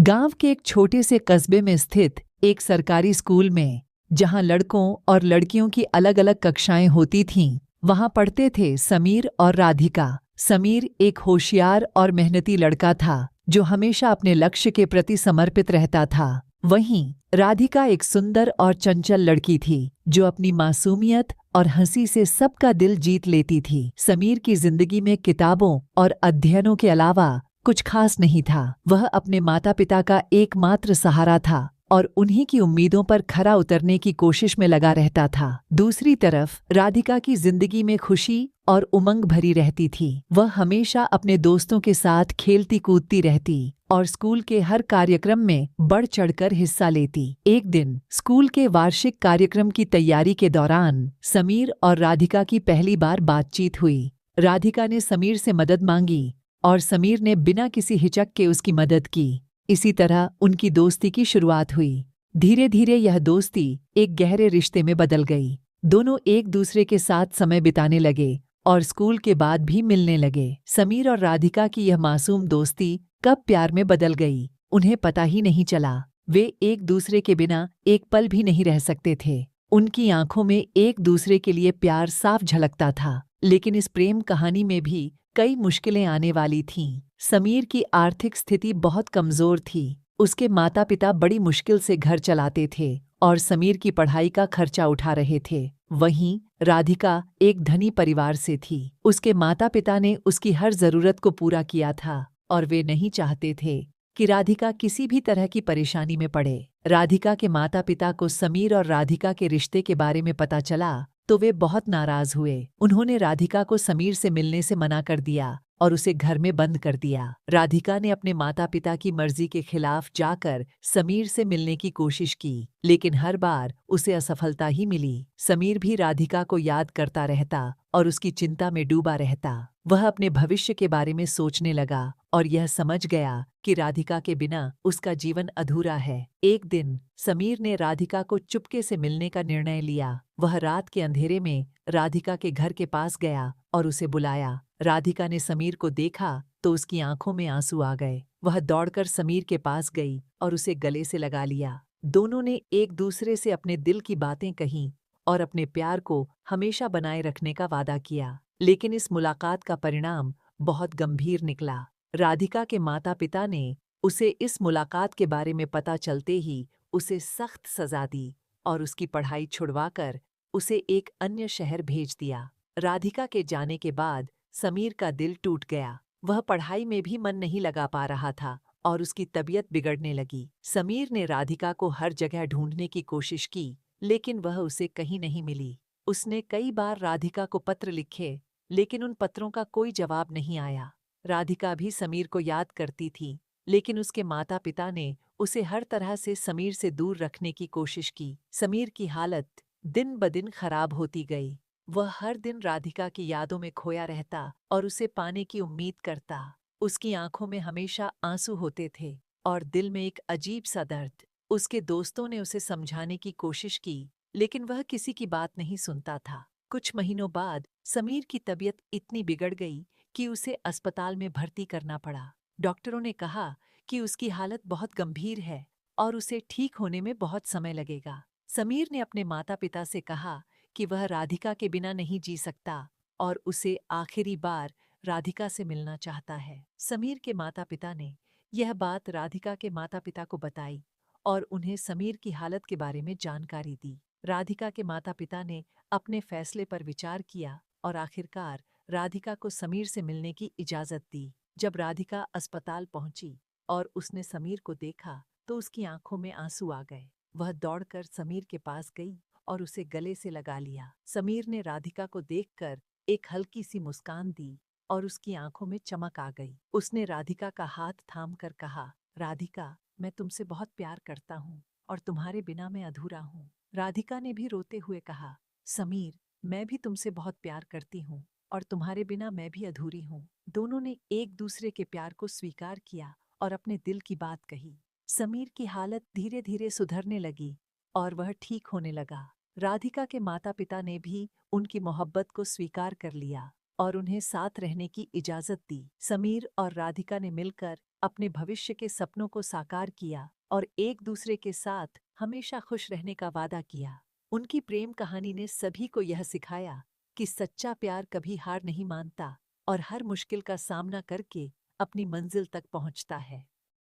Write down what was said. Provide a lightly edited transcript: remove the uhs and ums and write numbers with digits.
गांव के एक छोटे से कस्बे में स्थित एक सरकारी स्कूल में, जहां लड़कों और लड़कियों की अलग अलग कक्षाएं होती थीं, वहां पढ़ते थे समीर और राधिका। समीर एक होशियार और मेहनती लड़का था जो हमेशा अपने लक्ष्य के प्रति समर्पित रहता था। वहीं राधिका एक सुंदर और चंचल लड़की थी जो अपनी मासूमियत और हंसी से सबका दिल जीत लेती थी। समीर की जिंदगी में किताबों और अध्ययनों के अलावा कुछ खास नहीं था। वह अपने माता पिता का एकमात्र सहारा था और उन्हीं की उम्मीदों पर खरा उतरने की कोशिश में लगा रहता था। दूसरी तरफ राधिका की जिंदगी में खुशी और उमंग भरी रहती थी। वह हमेशा अपने दोस्तों के साथ खेलती कूदती रहती और स्कूल के हर कार्यक्रम में बढ़ चढ़कर हिस्सा लेती। एक दिन स्कूल के वार्षिक कार्यक्रम की तैयारी के दौरान समीर और राधिका की पहली बार बातचीत हुई। राधिका ने समीर से मदद मांगी और समीर ने बिना किसी हिचक के उसकी मदद की। इसी तरह उनकी दोस्ती की शुरुआत हुई। धीरे धीरे यह दोस्ती एक गहरे रिश्ते में बदल गई। दोनों एक दूसरे के साथ समय बिताने लगे और स्कूल के बाद भी मिलने लगे। समीर और राधिका की यह मासूम दोस्ती कब प्यार में बदल गई, उन्हें पता ही नहीं चला। वे एक दूसरे के बिना एक पल भी नहीं रह सकते थे। उनकी आंखों में एक दूसरे के लिए प्यार साफ झलकता था। लेकिन इस प्रेम कहानी में भी कई मुश्किलें आने वाली थीं। समीर की आर्थिक स्थिति बहुत कमजोर थी। उसके माता पिता बड़ी मुश्किल से घर चलाते थे और समीर की पढ़ाई का खर्चा उठा रहे थे। वहीं राधिका एक धनी परिवार से थी। उसके माता पिता ने उसकी हर जरूरत को पूरा किया था और वे नहीं चाहते थे कि राधिका किसी भी तरह की परेशानी में पड़े। राधिका के माता पिता को समीर और राधिका के रिश्ते के बारे में पता चला तो वे बहुत नाराज हुए। उन्होंने राधिका को समीर से मिलने से मना कर दिया और उसे घर में बंद कर दिया। राधिका ने अपने माता पिता की मर्जी के खिलाफ जाकर समीर से मिलने की कोशिश की, लेकिन हर बार उसे असफलता ही मिली। समीर भी राधिका को याद करता रहता और उसकी चिंता में डूबा रहता। वह अपने भविष्य के बारे में सोचने लगा और यह समझ गया कि राधिका के बिना उसका जीवन अधूरा है। एक दिन समीर ने राधिका को चुपके से मिलने का निर्णय लिया। वह रात के अंधेरे में राधिका के घर के पास गया और उसे बुलाया। राधिका ने समीर को देखा तो उसकी आंखों में आंसू आ गए। वह दौड़कर समीर के पास गई और उसे गले से लगा लिया। दोनों ने एक दूसरे से अपने दिल की बातें कहीं और अपने प्यार को हमेशा बनाए रखने का वादा किया। लेकिन इस मुलाकात का परिणाम बहुत गंभीर निकला। राधिका के माता पिता ने उसे इस मुलाकात के बारे में पता चलते ही उसे सख्त सजा दी और उसकी पढ़ाई छुड़वाकर उसे एक अन्य शहर भेज दिया। राधिका के जाने के बाद समीर का दिल टूट गया। वह पढ़ाई में भी मन नहीं लगा पा रहा था और उसकी तबीयत बिगड़ने लगी। समीर ने राधिका को हर जगह ढूंढने की कोशिश की, लेकिन वह उसे कहीं नहीं मिली। उसने कई बार राधिका को पत्र लिखे, लेकिन उन पत्रों का कोई जवाब नहीं आया। राधिका भी समीर को याद करती थी, लेकिन उसके माता पिता ने उसे हर तरह से समीर से दूर रखने की कोशिश की। समीर की हालत दिन ब दिन खराब होती गई। वह हर दिन राधिका की यादों में खोया रहता और उसे पाने की उम्मीद करता। उसकी आंखों में हमेशा आंसू होते थे और दिल में एक अजीब सा दर्द। उसके दोस्तों ने उसे समझाने की कोशिश की, लेकिन वह किसी की बात नहीं सुनता था। कुछ महीनों बाद समीर की तबीयत इतनी बिगड़ गई कि उसे अस्पताल में भर्ती करना पड़ा। डॉक्टरों ने कहा कि उसकी हालत बहुत गंभीर है और उसे ठीक होने में बहुत समय लगेगा। समीर ने अपने माता पिता से कहा कि वह राधिका के बिना नहीं जी सकता और उसे आखिरी बार राधिका से मिलना चाहता है। समीर के माता पिता ने यह बात राधिका के माता पिता को बताई और उन्हें समीर की हालत के बारे में जानकारी दी। राधिका के माता पिता ने अपने फैसले पर विचार किया और आखिरकार राधिका को समीर से मिलने की इजाजत दी। जब राधिका अस्पताल पहुंची और उसने समीर को देखा तो उसकी आंखों में आंसू आ गए। वह दौड़कर समीर के पास गई और उसे गले से लगा लिया। समीर ने राधिका को देखकर एक हल्की सी मुस्कान दी और उसकी आंखों में चमक आ गई। उसने राधिका का हाथ थामकर कहा, राधिका, मैं तुमसे बहुत प्यार करता हूँ और तुम्हारे बिना मैं अधूरा हूँ। राधिका ने भी रोते हुए कहा, समीर, मैं भी तुमसे बहुत प्यार करती हूँ और तुम्हारे बिना मैं भी अधूरी हूँ। दोनों ने एक दूसरे के प्यार को स्वीकार किया और अपने दिल की बात कही। समीर की हालत धीरे धीरे सुधरने लगी और वह ठीक होने लगा। राधिका के माता पिता ने भी उनकी मोहब्बत को स्वीकार कर लिया और उन्हें साथ रहने की इजाजत दी। समीर और राधिका ने मिलकर अपने भविष्य के सपनों को साकार किया और एक दूसरे के साथ हमेशा खुश रहने का वादा किया। उनकी प्रेम कहानी ने सभी को यह सिखाया कि सच्चा प्यार कभी हार नहीं मानता और हर मुश्किल का सामना करके अपनी मंजिल तक पहुंचता है।